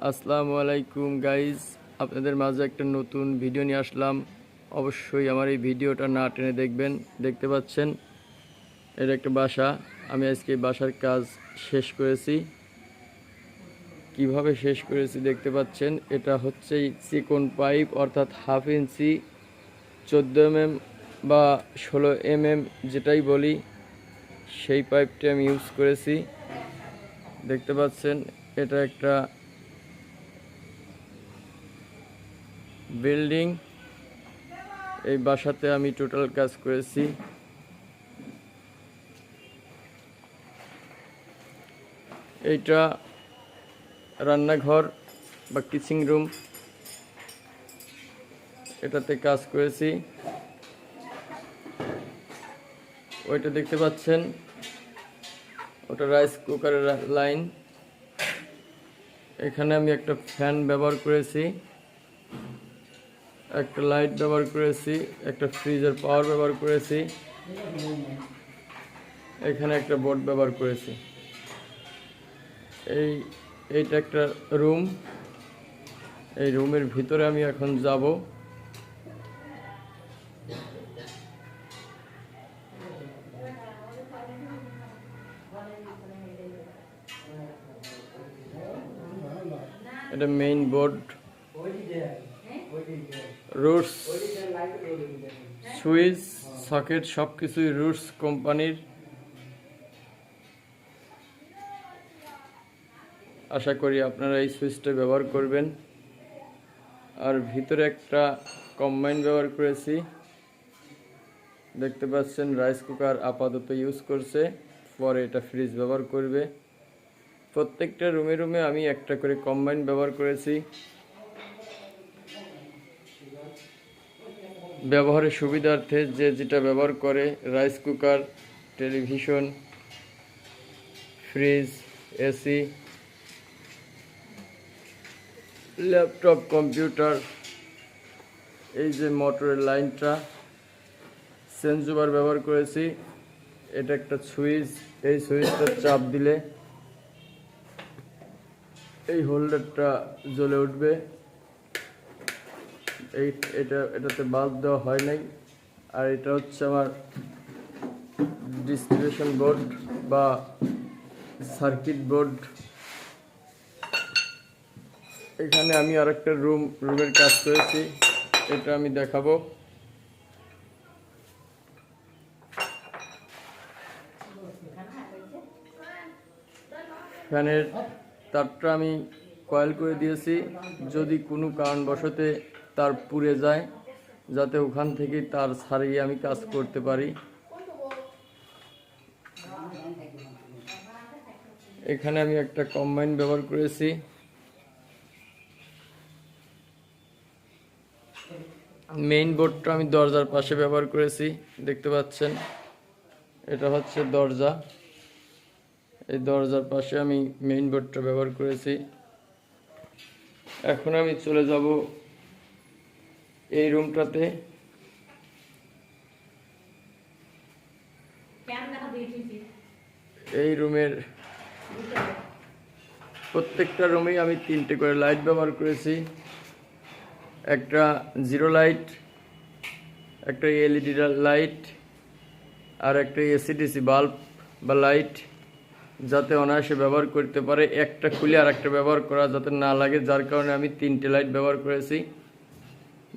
আসসালামু আলাইকুম গাইজ, আপনাদের মাঝে একটা নতুন ভিডিও নিয়ে আসলাম। অবশ্যই আমার এই ভিডিওটা না টেনে দেখবেন। দেখতে পাচ্ছেন এটা একটা বাসা। আমি আজকে বাসার কাজ শেষ করেছি। কিভাবে শেষ করেছি দেখতে পাচ্ছেন। এটা হচ্ছে চিকন পাইপ, অর্থাৎ হাফ ইঞ্চি 14 mm বা 16 mm যেটাই বলি, সেই পাইপটি আমি ইউজ করেছি। দেখতে পাচ্ছেন এটা একটা বিল্ডিং। এই বাসাতে আমি টোটাল কাজ করেছি। এইটা রান্নাঘর বা কিচেন রুম, এটাতে কাজ করেছি। ওইটা দেখতে পাচ্ছেন, ওটা রাইস কুকারের লাইন। এখানে আমি একটা ফ্যান ব্যবহার করেছি, একটা লাইট ব্যবহার করেছি, একটা ফ্রিজের পাওয়ার ব্যবহার করেছি, এখানে একটা বোর্ড ব্যবহার করেছি। এইটা একটা রুম। এই রুমের ভিতরে আমি এখন যাব। এটা main board, roots, switch, socket সব কিছুই রুটস কোম্পানির। আশা করি আপনারা এই সুইচটা ব্যবহার করবেন। আর ভিতরে একটা কম্বাইন ব্যবহার করেছি। দেখতে পাচ্ছেন রাইস কুকার আপাতত ইউজ করছে, পরে এটা ফ্রিজ ব্যবহার করবে। প্রত্যেকটা রুমে রুমে আমি একটা করে কম্বাইন ব্যবহার করেছি। ব্যবহারের সুবিধার্থে যে যেটা ব্যবহার করে, rice cooker, television, fridge, AC, laptop, computer. এই যে মোটরের লাইনটা, চেঞ্জ ওভার ব্যবহার করেছি। এটা একটা সুইচ, এই সুইচটা চাপ দিলে এই হোল্ডারটা জ্বলে উঠবে। এটাতে বাল্ব দেওয়া হয় নাই। আর এটা হচ্ছে আমার ডিস্ট্রিবিউশন বোর্ড বা সার্কিট বোর্ড। এখানে আমি আরেকটা রুমের কাজ করেছি, এটা আমি দেখাবো। ফ্যানের তারটা আমি কয়েল করে দিয়েছি, যদি কোনো কারণবশতে তার পুড়ে যায়, যাতে ওখান থেকে তার ছাড়িয়ে আমি কাজ করতে পারি। এখানে আমি একটা কম্বাইন ব্যবহার করেছি। মেইন বোর্ডটা আমি দরজার পাশে ব্যবহার করেছি। দেখতে পাচ্ছেন এটা হচ্ছে দরজা। এই দরজার পাশে আমি মেইন বোর্ডটা ব্যবহার করেছি। এখন আমি চলে যাব এই রুমটাতে। এই রুমের প্রত্যেকটা রুমেই আমি 3টে করে লাইট ব্যবহার করেছি। একটা জিরো লাইট, একটা এলইডি লাইট, আর একটা এসিডিসি বাল্ব বা লাইট, যাতে অনায়াসে ব্যবহার করতে পারে। একটা খুলে আর একটা ব্যবহার করা যাতে না লাগে, যার কারণে আমি 3টে লাইট ব্যবহার করেছি।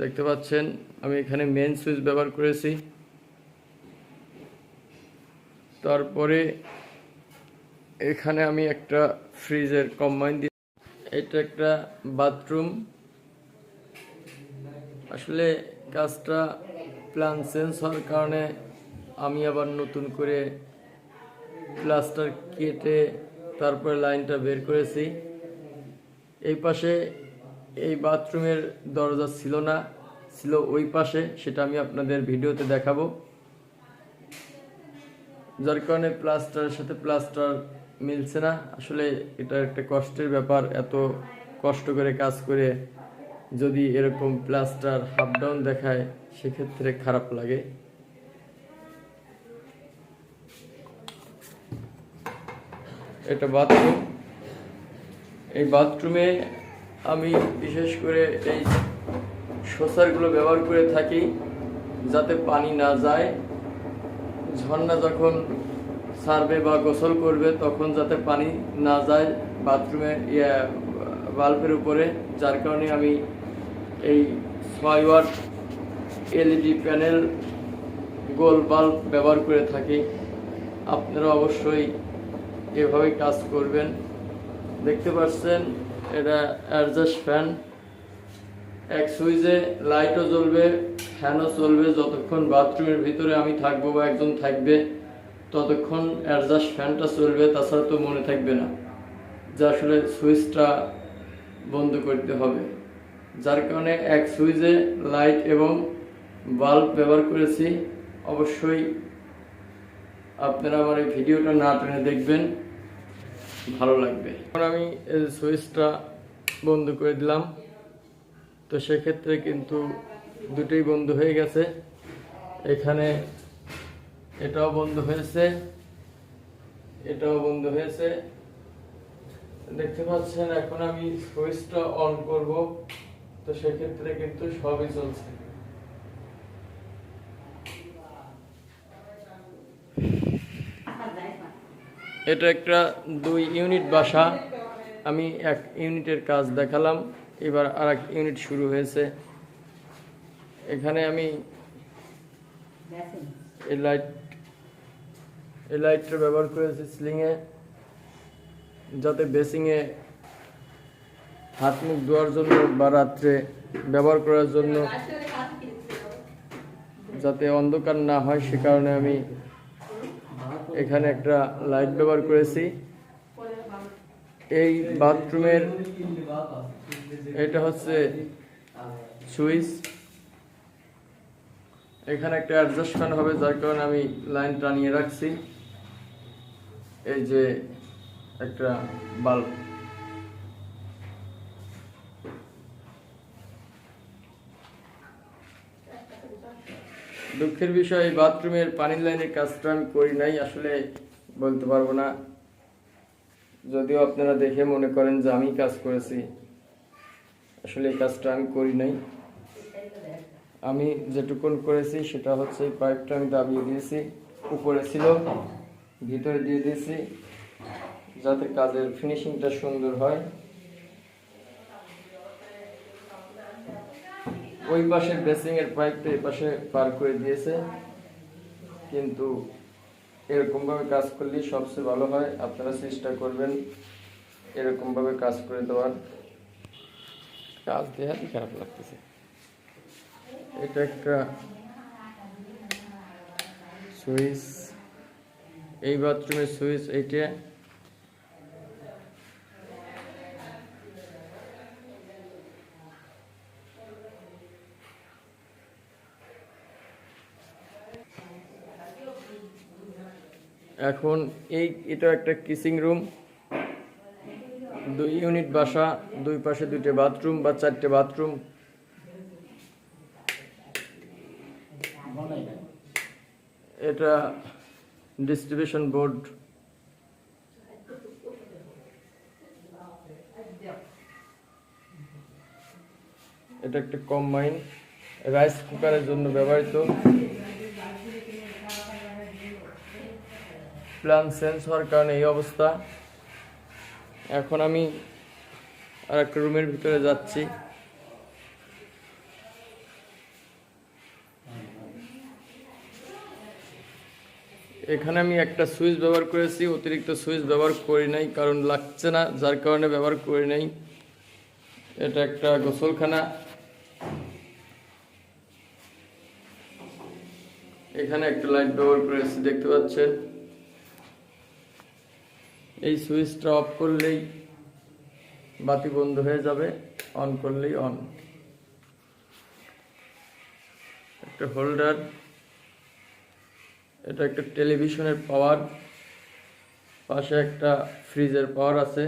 দেখতে পাচ্ছেন আমি এখানে মেন সুইচ ব্যবহার করেছি। তারপরে এখানে আমি একটা ফ্রিজের কম্বাইন দিই। এটা একটা বাথরুম। আসলে কাজটা প্ল্যান চেঞ্জ হওয়ার কারণে আমি আবার নতুন করে প্লাস্টার কেটে তারপরে লাইনটা বের করেছি। এই পাশে এই বাথরুমের দরজা ছিল না, ছিল ওই পাশে, সেটা আমি আপনাদের ভিডিওতে দেখাবো। যার কারণে প্লাস্টারের সাথে প্লাস্টার মিলছে না। আসলে এটা একটা কষ্টের ব্যাপার, এত কষ্ট করে কাজ করে যদি এরকম প্লাস্টার হাফ ডাউন দেখায়, সেক্ষেত্রে খারাপ লাগে। এটা বাথরুম। এই বাথরুমে আমি বিশেষ করে এই শৌচারগুলো ব্যবহার করে থাকি যাতে পানি না যায়। ঝর্ণা যখন ছাড়বে বা গোসল করবে তখন যাতে পানি না যায় বাথরুমে বাল্বের উপরে, যার কারণে আমি এই 6 ওয়াট এলইডি প্যানেল গোল বাল্ব ব্যবহার করে থাকি। আপনারা অবশ্যই এভাবে কাজ করবেন। দেখতে পাচ্ছেন এটা অ্যাডজাস্ট ফ্যান, এক সুইচে লাইটও জ্বলবে, ফ্যানও চলবে। যতক্ষণ বাথরুমের ভিতরে আমি থাকবো বা একজন থাকবে ততক্ষণ অ্যাডজাস্ট ফ্যানটা চলবে, তাছাড়া তো মনে থাকবে না যে আসলে সুইচটা বন্ধ করতে হবে। যার কারণে এক সুইচে লাইট এবং বাল্ব ব্যবহার করেছি। অবশ্যই আপনারা আমার এই ভিডিওটা না টেনে দেখবেন, ভালো লাগবে। এখন আমি এই সুইচটা বন্ধ করে দিলাম, তো সেক্ষেত্রে কিন্তু দুটোই বন্ধ হয়ে গেছে। এখানে এটাও বন্ধ হয়েছে, এটাও বন্ধ হয়েছে, দেখতে পাচ্ছেন। এখন আমি সুইচটা অন করব, তো সেক্ষেত্রে কিন্তু সবই চলছে। এটা একটা 2 ইউনিট বাসা, আমি 1 ইউনিটের কাজ দেখালাম, এবার আরেক ইউনিট শুরু হয়েছে। এখানে আমি এই লাইটটা ব্যবহার করেছি সিলিংয়ে, যাতে বেসিংয়ে হাত মুখ ধোয়ার জন্য বা রাত্রে ব্যবহার করার জন্য যাতে অন্ধকার না হয়, সে কারণে আমি এখানে একটা লাইট ব্যবহার করেছি। এই বাথরুমের এটা হচ্ছে সুইচ, এখানে একটা অ্যাডজাস্ট ফ্যান হবে, যার কারণে আমি লাইন টানিয়ে রাখছি। এই যে একটা বাল্ব, দুঃখের বিষয় এই বাথরুমের পানির লাইনের কাজটা আমি করি নাই, আসলে বলতে পারবো না। যদিও আপনারা দেখে মনে করেন যে আমি কাজ করেছি, আসলে এই কাজটা আমি করি নাই। আমি যেটুকুন করেছি সেটা হচ্ছে এই পাইপটা আমি দাবিয়ে দিয়েছি, উপরে ছিল ভিতরে দিয়ে দিয়েছি, যাতে কাজের ফিনিশিংটা সুন্দর হয়। ওই পাশে বেসিং এর পাইপটা এই পাশে পার করে দিয়েছে, কিন্তু এরকম ভাবে কাজ করলে সবচেয়ে ভালো হয়। আপনারা চেষ্টা করবেন এরকম ভাবে কাজ করে দেওয়ার। কাজ দেখাতে খারাপ লাগতেছে। এটা একটা সুইচ, এই বাথরুমের সুইচ এইটা। এখন এটা একটা কিচিং রুম, 2 ইউনিট বাসা, 2 পাশে 2টে বাথরুম বা 4টে বাথরুম। এটা ডিস্ট্রিবিউশন বোর্ড, এটা একটা কম্বাইন রাইস কুকারের জন্য ব্যবহৃত। প্ল্যান চেঞ্জ হওয়ার কারণে এই অবস্থা। এখন আমি আর একটা রুমের ভিতরে যাচ্ছি। এখানে আমি একটা সুইচ ব্যবহার করেছি, অতিরিক্ত সুইচ ব্যবহার করি নাই, কারণ লাগছে না, যার কারণে ব্যবহার করি নাই। এটা একটা গোসলখানা, এখানে একটা লাইট ব্যবহার করেছি, দেখতে পাচ্ছেন। এই সুইচটা অফ করলেই বাতি বন্ধ হয়ে যাবে, অন করলেই অন। একটা হোল্ডার, এটা একটা টেলিভিশনের পাওয়ার, পাশে একটা ফ্রিজের পাওয়ার আছে,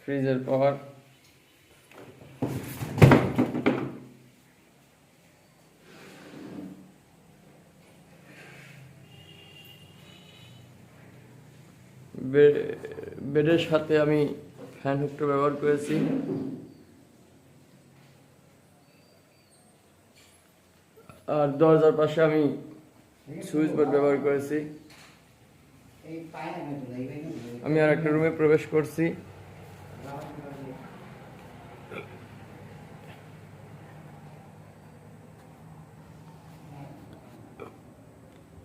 ফ্রিজের পাওয়ার। বেডের সাথে আমি ফ্যান হুকটা ব্যবহার করেছি। আর দরজার পাশে আমি সুইচ বোর্ড ব্যবহার করেছি। আমি আর একটা রুমে প্রবেশ করছি।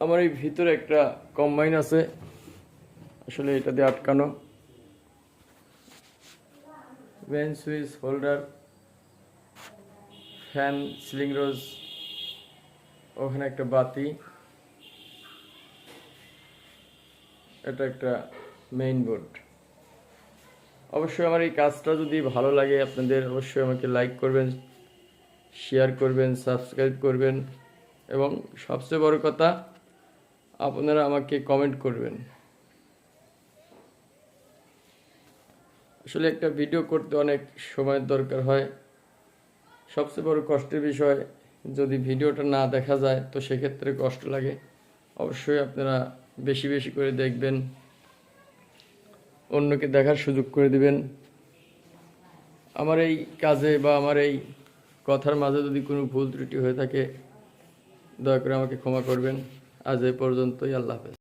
আমার এই ভিতরে একটা কম্বাইন আছে, আসলে এটা দিয়ে আটকানো। ভেন switch holder, fan, ceiling rose, ওখানে একটা বাতি, এটা একটা মেইন বোর্ড। অবশ্যই আমার এই কাজটা যদি ভালো লাগে আপনাদের, অবশ্যই আমাকে লাইক করবেন, শেয়ার করবেন, সাবস্ক্রাইব করবেন এবং সবচেয়ে বড় কথা আপনারা আমাকে কমেন্ট করবেন। আসলে একটা ভিডিও করতে অনেক সময়ের দরকার হয়। সবচেয়ে বড় কষ্টের বিষয়, যদি ভিডিওটা না দেখা যায় তো সেক্ষেত্রে কষ্ট লাগে। অবশ্যই আপনারা বেশি বেশি করে দেখবেন, অন্যকে দেখার সুযোগ করে দিবেন। আমার এই কাজে বা আমার এই কথার মাঝে যদি কোনো ভুল ত্রুটি হয়ে থাকে দয়া করে আমাকে ক্ষমা করবেন। আজ এই পর্যন্তই। আল্লাহ হাফেজ।